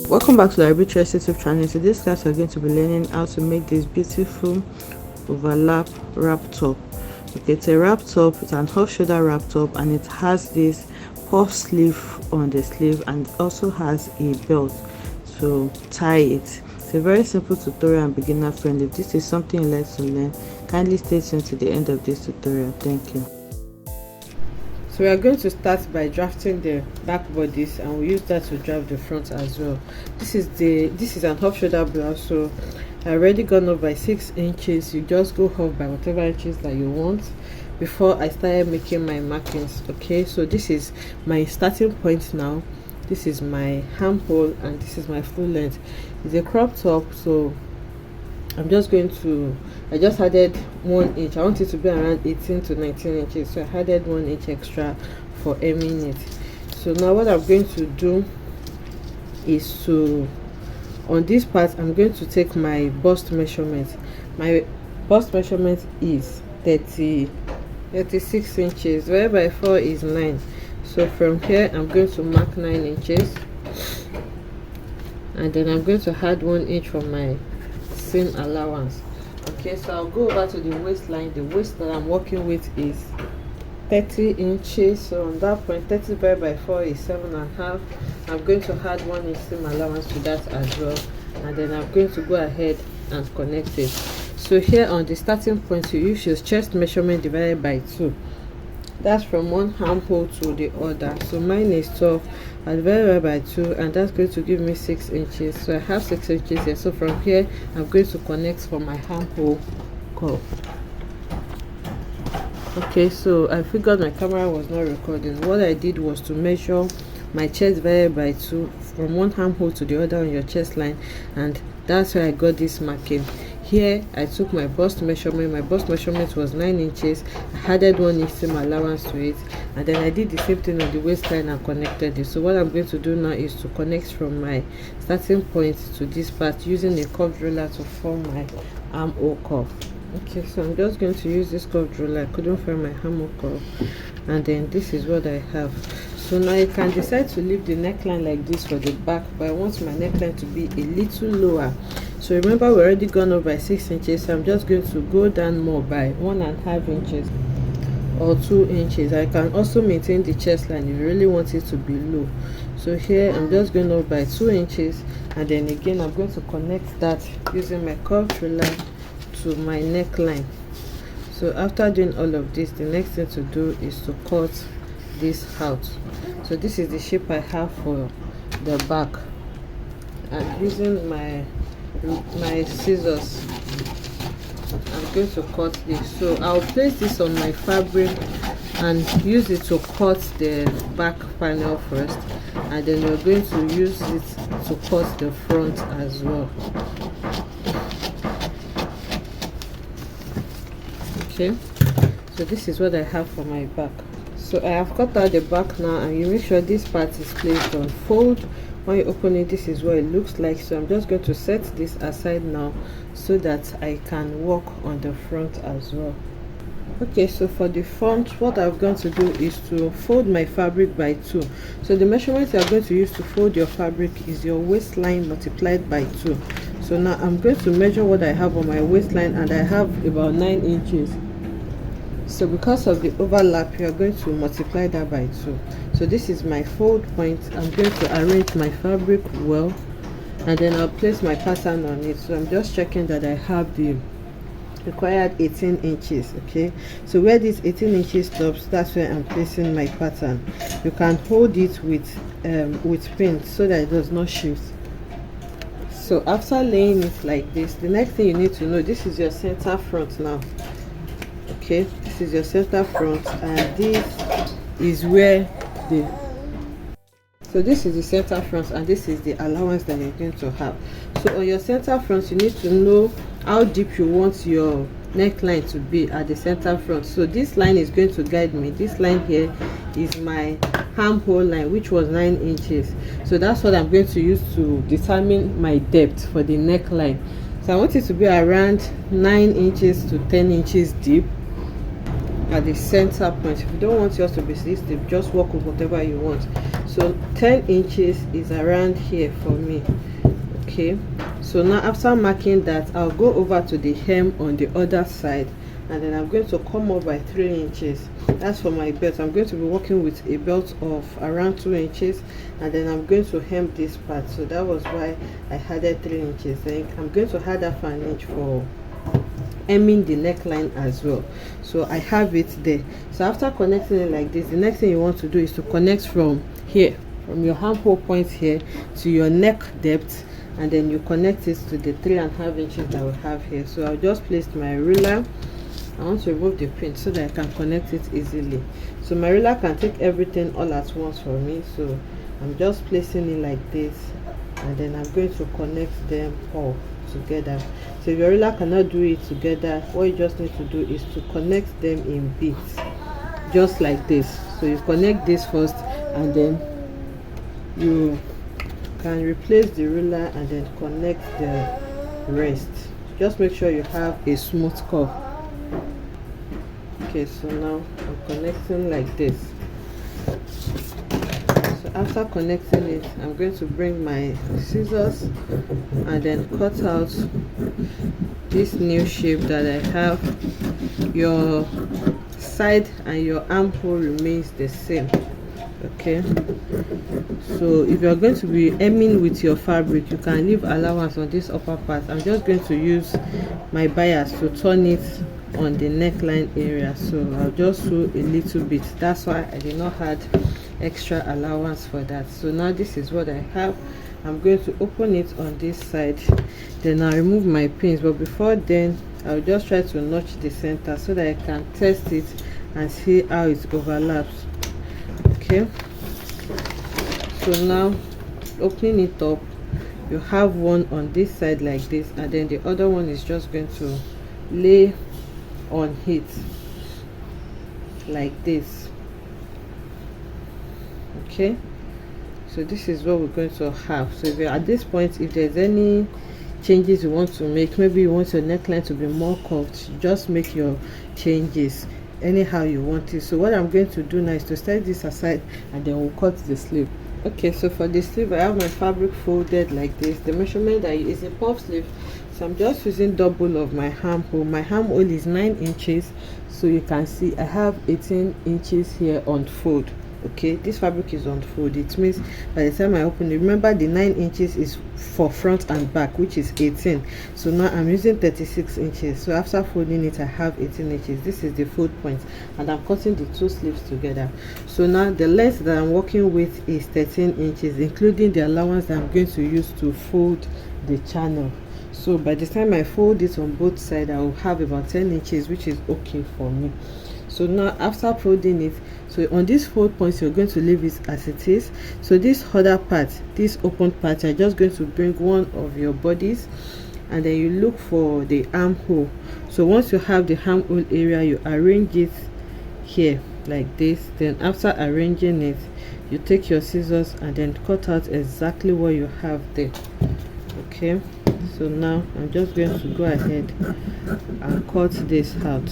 Welcome back to the Arbitrary YouTube channel. In today's class we're going to be learning how to make this beautiful overlap wrap top. Okay, it's a wrap top, it's an off shoulder wrap top, and it has this puff sleeve on the sleeve and also has a belt to tie it. It's a very simple tutorial and beginner friendly. If this is something you like to learn, kindly stay tuned to the end of this tutorial. Thank you. So we are going to start by drafting the back bodice, and we use that to draft the front as well. This is an off shoulder blouse, so I already gone up by 6 inches. You just go off by whatever inches that you want before I started making my markings. Okay, so this is my starting point now. This is my armhole and this is my full length. It's a crop top, so I just added 1 inch. I want it to be around 18 to 19 inches, so I added 1 inch extra for aiming it. So now what I'm going to do is on this part I'm going to take my bust measurement. My bust measurement is 36 inches, where by 4 is 9. So from here I'm going to mark 9 inches, and then I'm going to add 1 inch for my seam allowance. Okay, so I'll go over to the waistline. The waist that I'm working with is 30 inches, so on that point 30 by 4 is 7.5. I'm going to add 1 inch seam allowance to that as well, and then I'm going to go ahead and connect it. So here on the starting point you use your chest measurement divided by 2. That's from one armhole to the other. So mine is 12, I divided by 2, and that's going to give me 6 inches. So I have 6 inches here. So from here I'm going to connect for my armhole curve. Okay, so I figured my camera was not recording. What I did was to measure my chest divided by 2 from one armhole to the other on your chest line, and that's where I got this marking. Here I took my bust measurement. My bust measurement was 9 inches. I added 1 inch seam allowance to it, and then I did the same thing on the waistline and connected it. So what I'm going to do now is to connect from my starting point to this part using a curved ruler to form my armhole curve. Okay, so I'm just going to use this curved ruler. I couldn't find my armhole curve, and then this is what I have. So now you can decide to leave the neckline like this for the back, but I want my neckline to be a little lower. So remember we already gone up by 6 inches, so I'm just going to go down more by 1.5 inches or 2 inches. I can also maintain the chest line if you really want it to be low. So here I'm just going up by 2 inches, and then again I'm going to connect that using my curved ruler to my neckline. So after doing all of this, the next thing to do is to cut this out. So this is the shape I have for the back, and using my scissors I'm going to cut this. So I'll place this on my fabric and use it to cut the back panel first, and then we're going to use it to cut the front as well. Okay, so this is what I have for my back. So I have cut out the back now, and you make sure this part is placed on fold. When you open it, this is what it looks like. So I'm just going to set this aside now so that I can work on the front as well. Okay, so for the front, what I'm going to do is to fold my fabric by 2. So the measurement you are going to use to fold your fabric is your waistline multiplied by 2. So now I'm going to measure what I have on my waistline, and I have about 9 inches. So because of the overlap, you are going to multiply that by 2. So this is my fold point. I'm going to arrange my fabric well, and then I'll place my pattern on it. So I'm just checking that I have the required 18 inches. Okay, so where this 18 inches stops, that's where I'm placing my pattern. You can hold it with pins so that it does not shift. So after laying it like this, the next thing you need to know, this is your center front now. Okay, this is your center front, and this is where this is the center front, and this is the allowance that you're going to have. So on your center front, you need to know how deep you want your neckline to be at the center front. So this line is going to guide me. This line here is my armhole line, which was 9 inches. So that's what I'm going to use to determine my depth for the neckline. So I want it to be around 9 inches to 10 inches deep at the center point. If you don't want yours to be this deep, just work with whatever you want. So So 10 inches is around here for me. Okay, so now after marking that, I'll go over to the hem on the other side, and then I'm going to come up by 3 inches. That's for my belt. I'm going to be working with a belt of around 2 inches, and then I'm going to hem this part. So that was why I added 3 inches. Then I'm going to add half an inch for hemming the neckline as well. So I have it there. So after connecting it like this, the next thing you want to do is to connect from here, from your armhole point here to your neck depth, and then you connect it to the 3.5 inches that we have here. So I'll just place my ruler. I want to remove the pin so that I can connect it easily. So my ruler can take everything all at once for me. So I'm just placing it like this, and then I'm going to connect them all together. So if your ruler cannot do it together, what you just need to do is to connect them in bits, just like this. So you connect this first, and then you can replace the ruler and then connect the rest. Just make sure you have a smooth curve. Okay, so now I'm connecting like this. So after connecting it, I'm going to bring my scissors and then cut out this new shape that I have. Your side and your armhole remains the same. Okay, so if you're going to be hemming with your fabric, you can leave allowance on this upper part. I'm just going to use my bias to turn it on the neckline area, so I'll just sew a little bit. That's why I did not add extra allowance for that. So now this is what I have. I'm going to open it on this side, then I'll remove my pins, but before then I'll just try to notch the center so that I can test it and see how it overlaps. Okay, so now opening it up, you have one on this side like this, and then the other one is just going to lay on it like this. Okay, so this is what we're going to have. So if you're at this point, if there's any changes you want to make, maybe you want your neckline to be more curved, just make your changes anyhow you want it. So what I'm going to do now is to set this aside, and then we'll cut the sleeve. Okay, so for the sleeve, I have my fabric folded like this. The measurement I use is a puff sleeve, so I'm just using double of my armhole. My armhole is 9 inches, so you can see I have 18 inches here on fold. Okay, this fabric is on fold. It means by the time I open it, remember the 9 inches is for front and back, which is 18. So now I'm using 36 inches. So after folding it, I have 18 inches. This is the fold point, and I'm cutting the two sleeves together. So now the length that I'm working with is 13 inches, including the allowance that I'm going to use to fold the channel. So by the time I fold it on both sides, I will have about 10 inches, which is okay for me. So now after folding it, so on this fold points, you're going to leave it as it is. So this other part, this open part, you're just going to bring one of your bodies, and then you look for the armhole. So once you have the armhole area, you arrange it here like this. Then after arranging it, you take your scissors and then cut out exactly what you have there. Okay, so now I'm just going to go ahead and cut this out.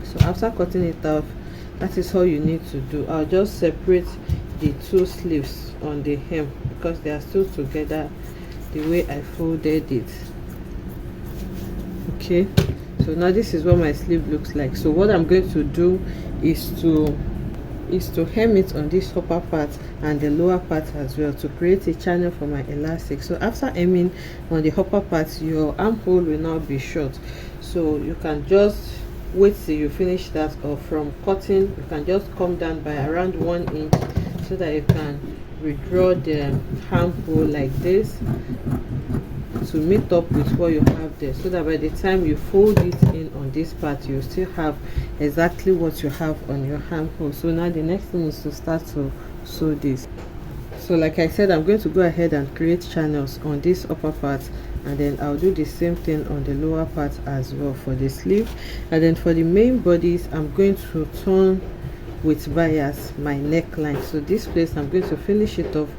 So after cutting it out, that is all you need to do. I'll just separate the two sleeves on the hem because they are still together the way I folded it. Okay, so now this is what my sleeve looks like. So what I'm going to do is to hem it on this upper part and the lower part as well, to create a channel for my elastic. So after hemming on the upper part, your armhole will now be short, so you can just wait till you finish that, or from cutting you can just come down by around 1 inch so that you can redraw the armhole like this to meet up with what you have there, so that by the time you fold it in on this part, you still have exactly what you have on your armhole. So now the next thing is to start to sew this. So like I said, I'm going to go ahead and create channels on this upper part, and then I'll do the same thing on the lower part as well for the sleeve. And then for the main bodies, I'm going to turn with bias my neckline. So this place, I'm going to finish it off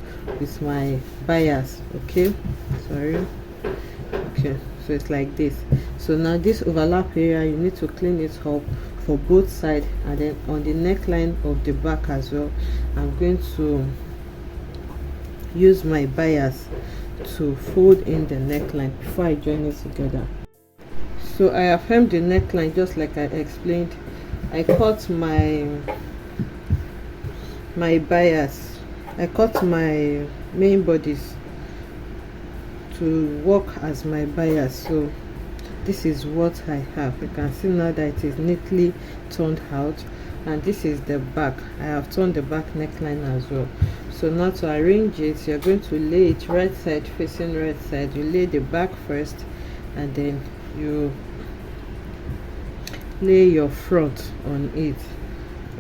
with my bias. Okay, sorry. Okay, so it's like this. So now this overlap area, you need to clean it up for both sides, and then on the neckline of the back as well, I'm going to use my bias to fold in the neckline before I join it together. So I have hemmed the neckline just like I explained. I cut my bias, I cut my main bodice to work as my bias. So this is what I have. You can see now that it is neatly turned out, and this is the back. I have turned the back neckline as well. So now to arrange it, you're going to lay it right side facing right side. You lay the back first, and then you lay your front on it.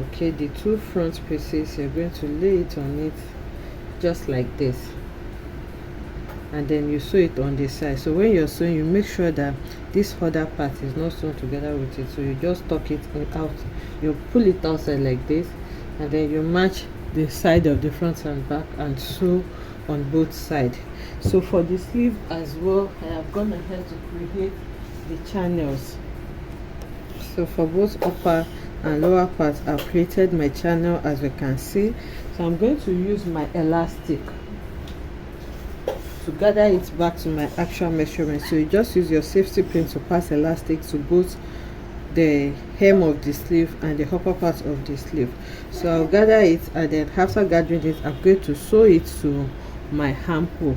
Okay, the two front pieces, you're going to lay it on it just like this, and then you sew it on the side. So when you're sewing, you make sure that this other part is not sewn together with it. So you just tuck it out, you pull it outside like this, and then you match the side of the front and back and sew on both sides. So for the sleeve as well, I have gone ahead to create the channels. So for both upper and lower parts, I've created my channel, as you can see. So I'm going to use my elastic to gather it back to my actual measurement. So you just use your safety pin to pass elastic to both the hem of the sleeve and the upper part of the sleeve. So I'll gather it, and then after gathering it, I'm going to sew it to my armhole.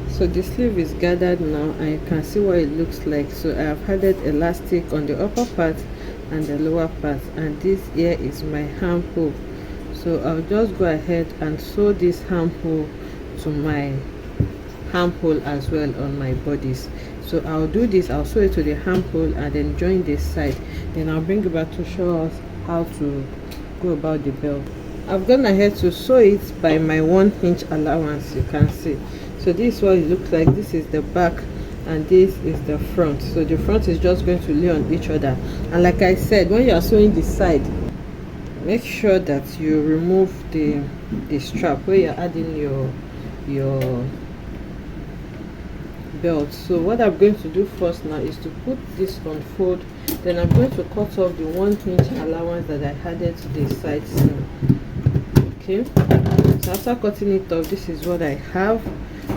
So the sleeve is gathered now, and you can see what it looks like. So I have added elastic on the upper part and the lower part, and this here is my armhole. So I'll just go ahead and sew this armhole to my armhole as well on my bodice. So I'll do this, I'll sew it to the armhole and then join this side. Then I'll bring it back to show us how to go about the belt. I've gone ahead to sew it by my 1 inch allowance, you can see. So this is what it looks like. This is the back and this is the front. So the front is just going to lay on each other, and like I said, when you are sewing the side, make sure that you remove the strap where you're adding your belt. So what I'm going to do first now is to put this on fold. Then I'm going to cut off the 1 inch allowance that I added to the side seam. Okay, so after cutting it off, this is what I have.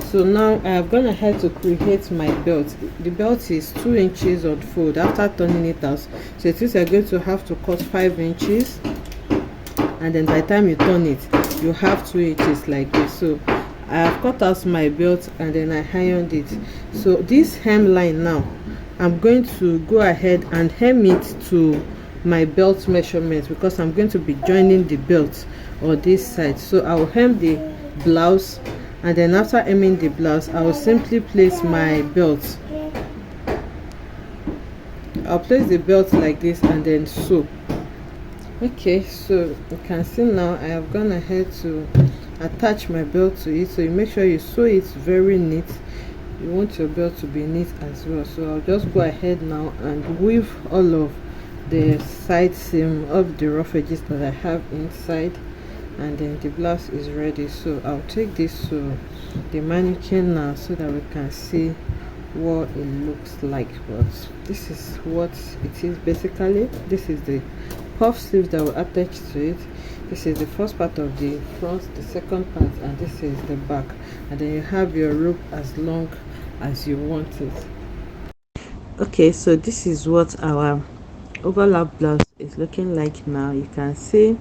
So now I have gone ahead to create my belt. The belt is 2 inches on fold after turning it out. So it is, you're going to have to cut 5 inches, and then by the time you turn it, you have 2 inches like this. So I have cut out my belt and then I ironed it. So this hemline now, I'm going to go ahead and hem it to my belt measurement, because I'm going to be joining the belt on this side. So I will hem the blouse, and then after hemming the blouse, I will simply place my belt. I'll place the belt like this and then sew. Okay, so you can see now I have gone ahead to attach my belt to it. So you make sure you sew it very neat. You want your belt to be neat as well. So I'll just go ahead now and weave all of the side seam of the rough edges that I have inside, and then the blouse is ready. So I'll take this to the mannequin now so that we can see what it looks like. But this is what it is basically. This is the puff sleeve that will attach to it. This is the first part of the front, the second part, and this is the back. And then you have your rope as long as you want it. Okay, so this is what our overlap blouse is looking like now. You can see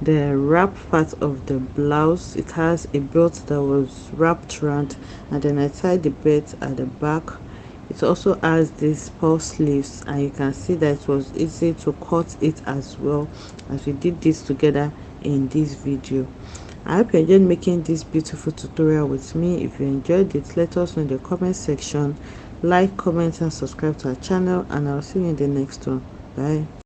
the wrap part of the blouse. It has a belt that was wrapped around, and then I tied the belt at the back. It also has these puff sleeves, and you can see that it was easy to cut it as well, as we did this together in this video. I hope you enjoyed making this beautiful tutorial with me. If you enjoyed it, let us know in the comment section. Like, comment and subscribe to our channel, and I'll see you in the next one. Bye.